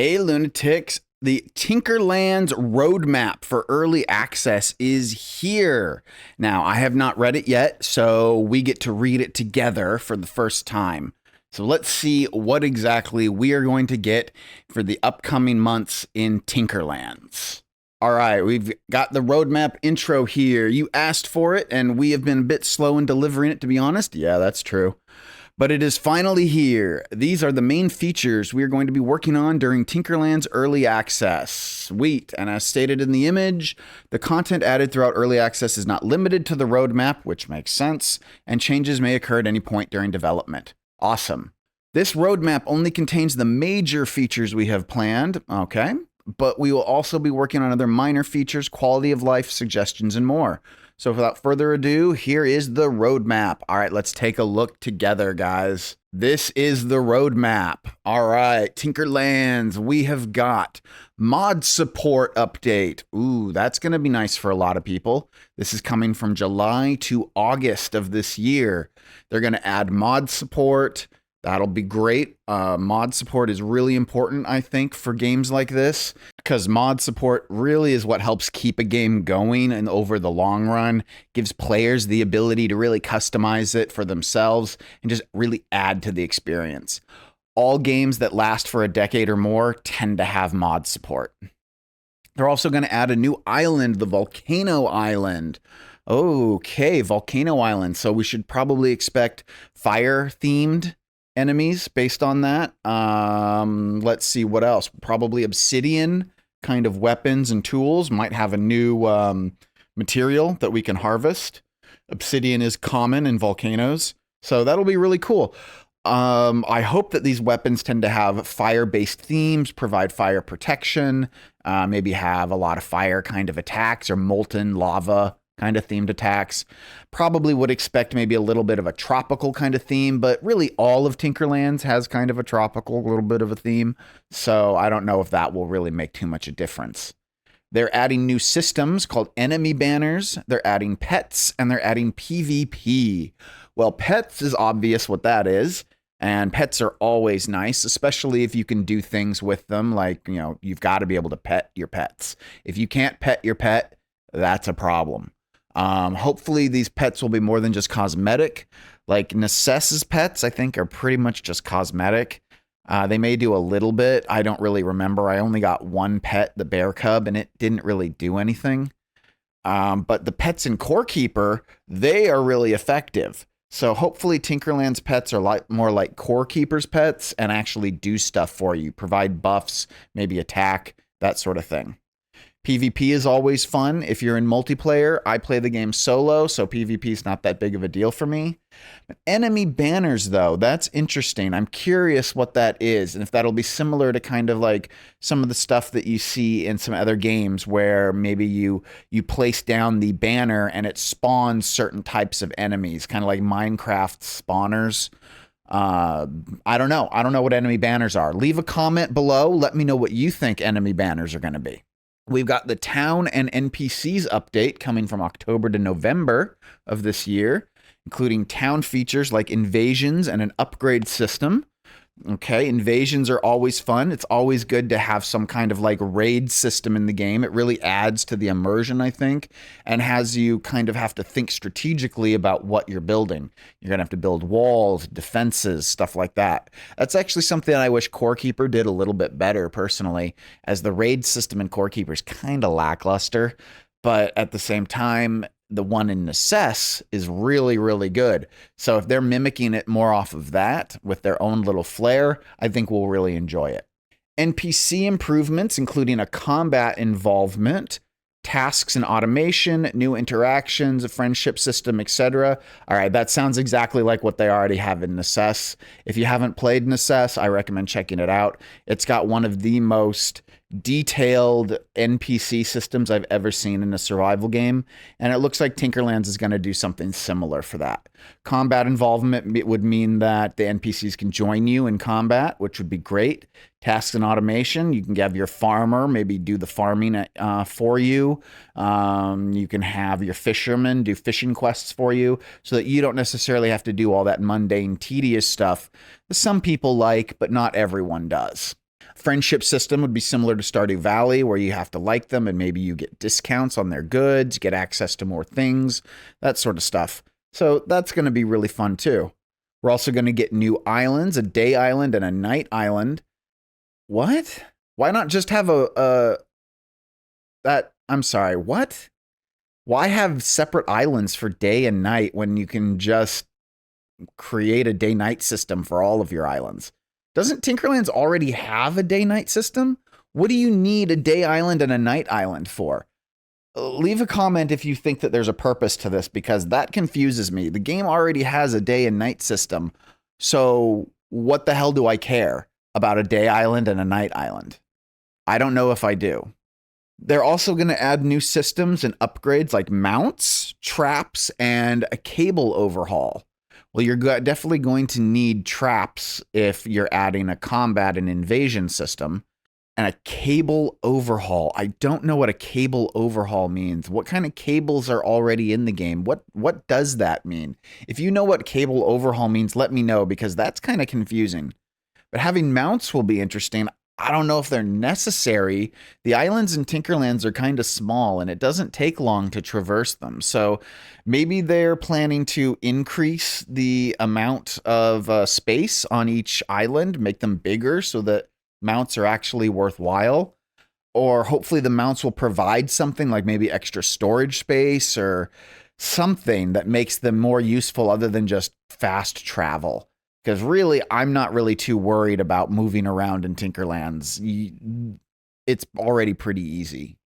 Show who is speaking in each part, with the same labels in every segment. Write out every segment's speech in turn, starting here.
Speaker 1: Hey, lunatics. The Tinkerlands roadmap for early access is here. Now, I have not read it yet, so we get to read it together for the first time. So let's see what exactly we are going to get for the upcoming months in Tinkerlands. All right, we've got the roadmap intro here. You asked for it, and we have been a bit slow in delivering it, to be honest. Yeah, that's true. But it is finally here. These are the main features we are going to be working on during Tinkerland's early access. Sweet. And as stated in the image, the content added throughout early access is not limited to the roadmap, which makes sense, and changes may occur at any point during development. Awesome. This roadmap only contains the major features we have planned, okay? But we will also be working on other minor features, quality of life, suggestions, and more. So without further ado, here is the roadmap. All right, let's take a look together, guys. This is the roadmap. All right, Tinkerlands, we have got mod support update. Ooh, that's going to be nice for a lot of people. This is coming from July to August of this year. They're going to add mod support. That'll be great. Mod support is really important, I think, for games like this, because mod support really is what helps keep a game going and over the long run, gives players the ability to really customize it for themselves and just really add to the experience. All games that last for a decade or more tend to have mod support. They're also going to add a new island, the Volcano Island. Okay, Volcano Island. So we should probably expect fire-themed enemies based on that. Let's see what else. Probably obsidian kind of weapons and tools. Might have a new material that we can harvest. Obsidian is common in volcanoes, so that'll be really cool. I hope that these weapons tend to have fire-based themes, provide fire protection, maybe have a lot of fire kind of attacks or molten lava kind of themed attacks. Probably would expect maybe a little bit of a tropical kind of theme, but really all of Tinkerlands has kind of a tropical little bit of a theme. So I don't know if that will really make too much a difference. They're adding new systems called enemy banners. They're adding pets and they're adding PvP. Well, pets is obvious what that is. And pets are always nice, especially if you can do things with them. Like, you've got to be able to pet your pets. If you can't pet your pet, that's a problem. Hopefully these pets will be more than just cosmetic. Like Necess's pets, I think, are pretty much just cosmetic. They may do a little bit. I don't really remember. I only got one pet, the bear cub, and it didn't really do anything. But the pets in Core Keeper, they are really effective. So hopefully Tinkerland's pets are more like Core Keeper's pets and actually do stuff for you, provide buffs, maybe attack, that sort of thing. PvP is always fun. If you're in multiplayer, I play the game solo, so PvP is not that big of a deal for me. But enemy banners, though, that's interesting. I'm curious what that is, and if that'll be similar to kind of like some of the stuff that you see in some other games where maybe you place down the banner and it spawns certain types of enemies, kind of like Minecraft spawners. I don't know. I don't know what enemy banners are. Leave a comment below. Let me know what you think enemy banners are going to be. We've got the town and NPCs update coming from October to November of this year, including town features like invasions and an upgrade system. Okay, invasions are always fun. It's always good to have some kind of like raid system in the game. It really adds to the immersion, I think, and has you kind of have to think strategically about what you're building. You're going to have to build walls, defenses, stuff like that. That's actually something I wish Core Keeper did a little bit better, personally, as the raid system in Core Keeper is kind of lackluster, but at the same time, the one in Necess is really, really good. So if they're mimicking it more off of that with their own little flair, I think we'll really enjoy it. NPC improvements, including a combat involvement, tasks and automation, new interactions, a friendship system, etc. All right, that sounds exactly like what they already have in Necess. If you haven't played Necess, I recommend checking it out. It's got one of the most detailed NPC systems I've ever seen in a survival game, and it looks like Tinkerlands is going to do something similar for that. Combat involvement would mean that the NPCs can join you in combat, which would be great. Tasks and automation, you can have your farmer maybe do the farming for you. You can have your fishermen do fishing quests for you so that you don't necessarily have to do all that mundane, tedious stuff that some people like, but not everyone does. Friendship system would be similar to Stardew Valley, where you have to like them and maybe you get discounts on their goods, get access to more things, that sort of stuff. So that's going to be really fun too. We're also going to get new islands, a day island and a night island. What? Why not just have I'm sorry, what? Why have separate islands for day and night when you can just create a day-night system for all of your islands? Doesn't Tinkerlands already have a day-night system? What do you need a day island and a night island for? Leave a comment if you think that there's a purpose to this, because that confuses me. The game already has a day and night system, so what the hell do I care about a day island and a night island? I don't know if I do. They're also going to add new systems and upgrades like mounts, traps, and a cable overhaul. Well, you're definitely going to need traps if you're adding a combat and invasion system. And a cable overhaul. I don't know what a cable overhaul means. What kind of cables are already in the game? What does that mean? If you know what cable overhaul means, let me know, because that's kind of confusing. But having mounts will be interesting. I don't know if they're necessary. The islands in Tinkerlands are kind of small, and it doesn't take long to traverse them. So maybe they're planning to increase the amount of space on each island, make them bigger so that mounts are actually worthwhile. Or hopefully the mounts will provide something like maybe extra storage space or something that makes them more useful other than just fast travel. Because really, I'm not really too worried about moving around in Tinkerlands. It's already pretty easy.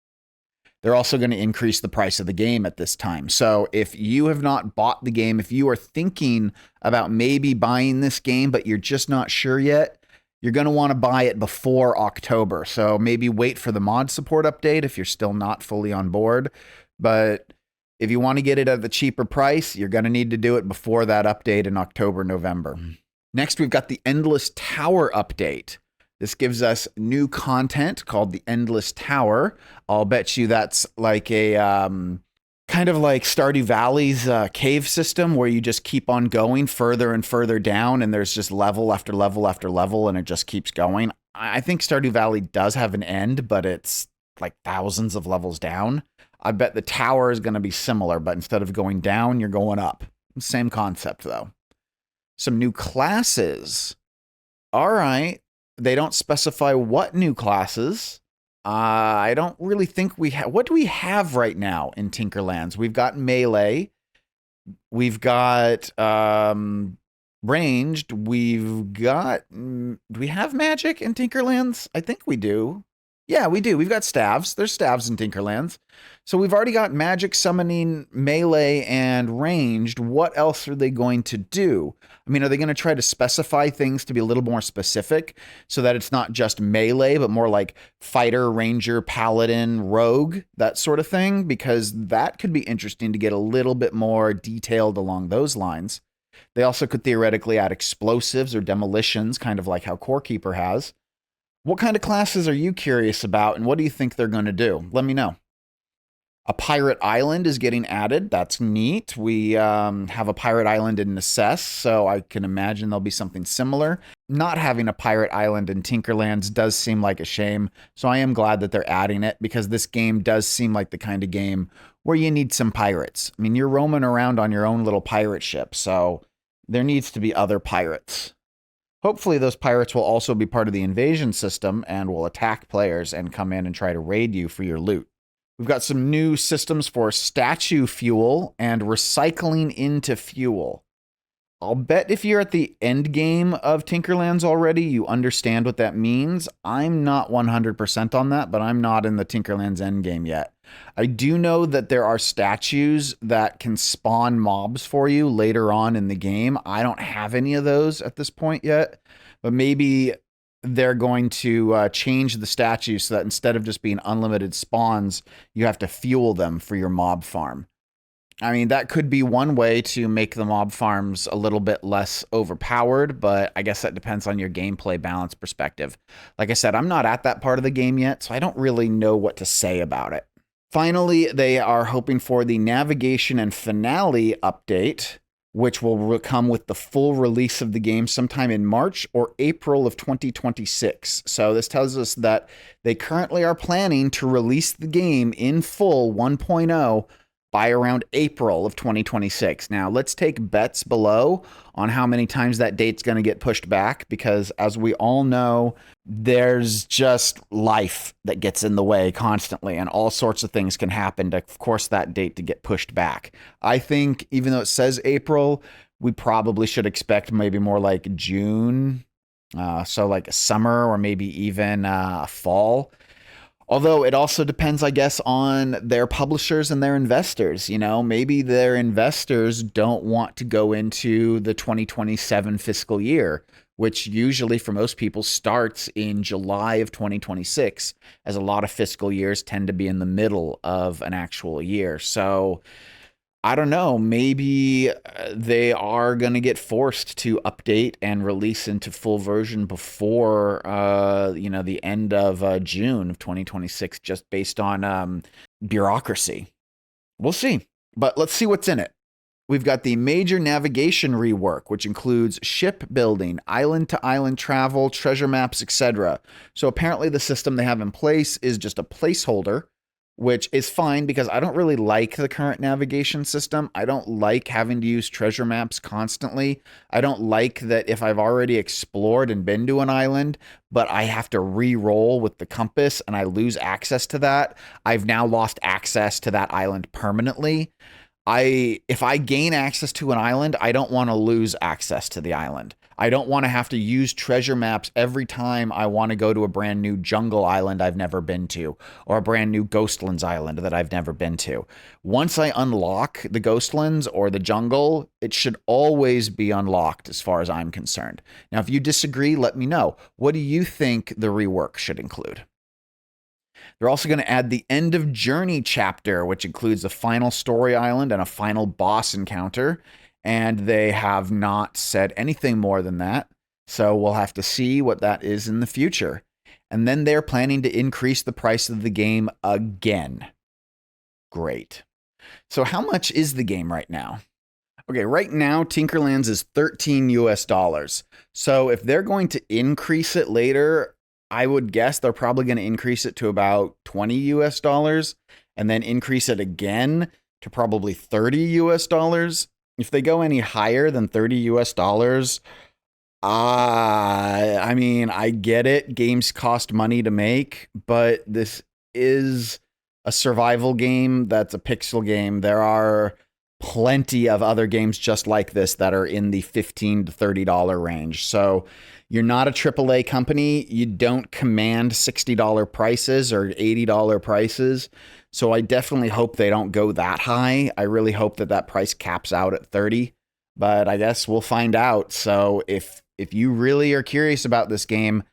Speaker 1: They're also going to increase the price of the game at this time. So if you have not bought the game, if you are thinking about maybe buying this game, but you're just not sure yet, you're going to want to buy it before October. So maybe wait for the mod support update if you're still not fully on board. But if you want to get it at the cheaper price, you're going to need to do it before that update in October, November. Next, we've got the Endless Tower update. This gives us new content called the Endless Tower. I'll bet you that's like a kind of like Stardew Valley's cave system, where you just keep on going further and further down, and there's just level after level after level, and it just keeps going. I think Stardew Valley does have an end, but it's like thousands of levels down. I bet the tower is going to be similar, but instead of going down, you're going up. Same concept, though. Some new classes. All right. They don't specify what new classes. I don't really think we have. What do we have right now in Tinkerlands? We've got melee. We've got ranged. We've got. Do we have magic in Tinkerlands? I think we do. Yeah, we do. We've got staves. There's staves in Tinkerlands. So we've already got magic, summoning, melee, and ranged. What else are they going to do? I mean, are they going to try to specify things to be a little more specific so that it's not just melee, but more like fighter, ranger, paladin, rogue, that sort of thing? Because that could be interesting to get a little bit more detailed along those lines. They also could theoretically add explosives or demolitions, kind of like how Core Keeper has. What kind of classes are you curious about, and what do you think they're going to do? Let me know. A pirate island is getting added. That's neat. We have a pirate island in Necess, so I can imagine there'll be something similar. Not having a pirate island in Tinkerlands does seem like a shame, so I am glad that they're adding it, because this game does seem like the kind of game where you need some pirates. I mean, you're roaming around on your own little pirate ship, so there needs to be other pirates. Hopefully those pirates will also be part of the invasion system and will attack players and come in and try to raid you for your loot. We've got some new systems for statue fuel and recycling into fuel. I'll bet if you're at the end game of Tinkerlands already, you understand what that means. I'm not 100% on that, but I'm not in the Tinkerlands end game yet. I do know that there are statues that can spawn mobs for you later on in the game. I don't have any of those at this point yet, but maybe they're going to change the statues so that instead of just being unlimited spawns, you have to fuel them for your mob farm. I mean, that could be one way to make the mob farms a little bit less overpowered, but I guess that depends on your gameplay balance perspective. Like I said, I'm not at that part of the game yet, so I don't really know what to say about it. Finally, they are hoping for the navigation and finale update. which will come with the full release of the game sometime in March or April of 2026. So this tells us that they currently are planning to release the game in full 1.0 by around April of 2026. Now, let's take bets below on how many times that date's going to get pushed back, because as we all know, there's just life that gets in the way constantly, and all sorts of things can happen to force that date to get pushed back. I think even though it says April, we probably should expect maybe more like June. So like summer, or maybe even fall. Although it also depends, I guess, on their publishers and their investors. You know, maybe their investors don't want to go into the 2027 fiscal year, which usually for most people starts in July of 2026, as a lot of fiscal years tend to be in the middle of an actual year. So I don't know, maybe they are going to get forced to update and release into full version before, the end of June of 2026, just based on bureaucracy. We'll see. But let's see what's in it. We've got the major navigation rework, which includes ship building, island to island travel, treasure maps, etc. So apparently the system they have in place is just a placeholder, which is fine because I don't really like the current navigation system. I don't like having to use treasure maps constantly. I don't like that if I've already explored and been to an island, but I have to re-roll with the compass and I lose access to that, I've now lost access to that island permanently. If I gain access to an island, I don't want to lose access to the island. I don't want to have to use treasure maps every time I want to go to a brand new jungle island I've never been to, or a brand new Ghostlands island that I've never been to. Once I unlock the Ghostlands or the jungle, it should always be unlocked as far as I'm concerned. Now, if you disagree, let me know. What do you think the rework should include? They're also going to add the end of journey chapter, which includes a final story island and a final boss encounter. And they have not said anything more than that. So we'll have to see what that is in the future. And then they're planning to increase the price of the game again. Great. So how much is the game right now? Okay, right now, Tinkerlands is $13 US. So if they're going to increase it later, I would guess they're probably going to increase it to about $20 US and then increase it again to probably $30 US. If they go any higher than $30 US, I mean, I get it. Games cost money to make, but this is a survival game that's a pixel game. There are plenty of other games just like this that are in the $15 to $30 range. So you're not a AAA company. You don't command $60 prices or $80 prices. So I definitely hope they don't go that high. I really hope that that price caps out at 30, but I guess we'll find out. So if you really are curious about this game,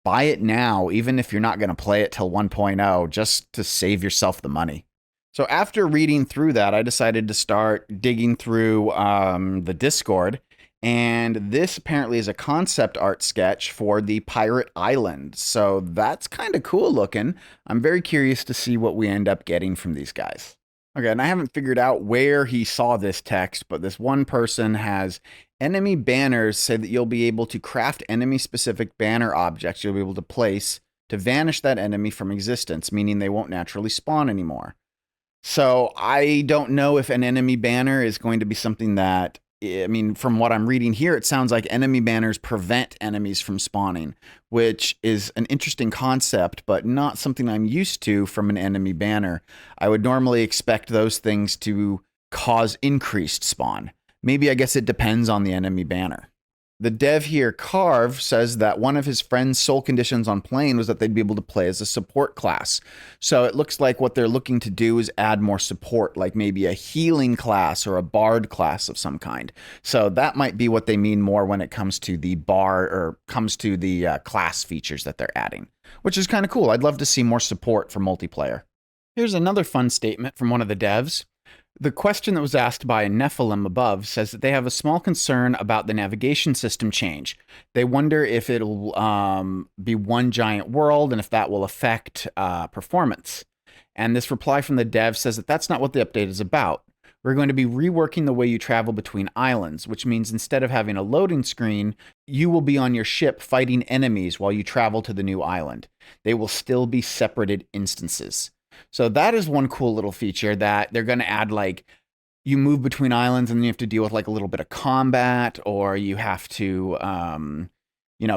Speaker 1: buy it now, even if you're not going to play it till 1.0, just to save yourself the money. So after reading through that, I decided to start digging through the Discord. And this apparently is a concept art sketch for the Pirate Island. So that's kind of cool looking. I'm very curious to see what we end up getting from these guys. Okay, and I haven't figured out where he saw this text, but this one person has enemy banners say that you'll be able to craft enemy-specific banner objects you'll be able to place to vanish that enemy from existence, meaning they won't naturally spawn anymore. So I don't know if an enemy banner is going to be something that, I mean, from what I'm reading here, it sounds like enemy banners prevent enemies from spawning, which is an interesting concept, but not something I'm used to from an enemy banner. I would normally expect those things to cause increased spawn. Maybe I guess it depends on the enemy banner. The dev here, Carve, says that one of his friend's sole conditions on playing was that they'd be able to play as a support class. So it looks like what they're looking to do is add more support, like maybe a healing class or a bard class of some kind. So that might be what they mean more when it comes to the class features that they're adding, which is kind of cool. I'd love to see more support for multiplayer. Here's another fun statement from one of the devs. The question that was asked by Nephilim above says that they have a small concern about the navigation system change. They wonder if it'll be one giant world and if that will affect performance. And this reply from the dev says that that's not what the update is about. we're going to be reworking the way you travel between islands, which means instead of having a loading screen, you will be on your ship fighting enemies while you travel to the new island. They will still be separated instances. So that is one cool little feature that they're going to add, like, you move between islands and then you have to deal with like a little bit of combat, or you have to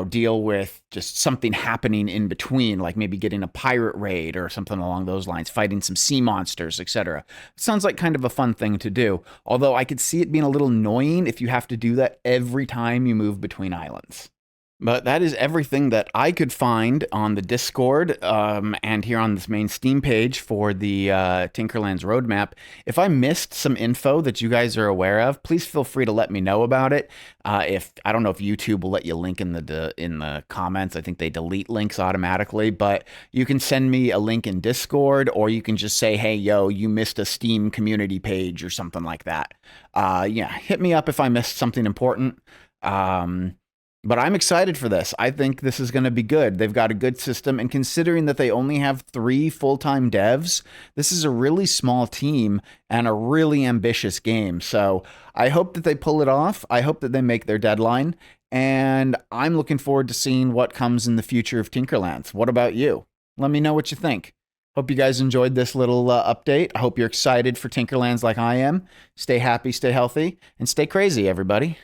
Speaker 1: deal with just something happening in between, like maybe getting a pirate raid or something along those lines, fighting some sea monsters, etc. Sounds like kind of a fun thing to do, although I could see it being a little annoying if you have to do that every time you move between islands. But that is everything that I could find on the Discord and here on this main Steam page for the Tinkerlands roadmap. If I missed some info that you guys are aware of, please feel free to let me know about it. If I don't know if YouTube will let you link in the comments. I think they delete links automatically, but you can send me a link in Discord, or you can just say, "Hey, yo, you missed a Steam community page" or something like that. Yeah, hit me up if I missed something important. But I'm excited for this. I think this is going to be good. They've got a good system, and considering that they only have 3 full-time devs, this is a really small team and a really ambitious game. So I hope that they pull it off. I hope that they make their deadline, and I'm looking forward to seeing what comes in the future of Tinkerlands. What about you? Let me know what you think. Hope you guys enjoyed this little update. I hope you're excited for Tinkerlands like I am. Stay happy, stay healthy, and stay crazy, everybody.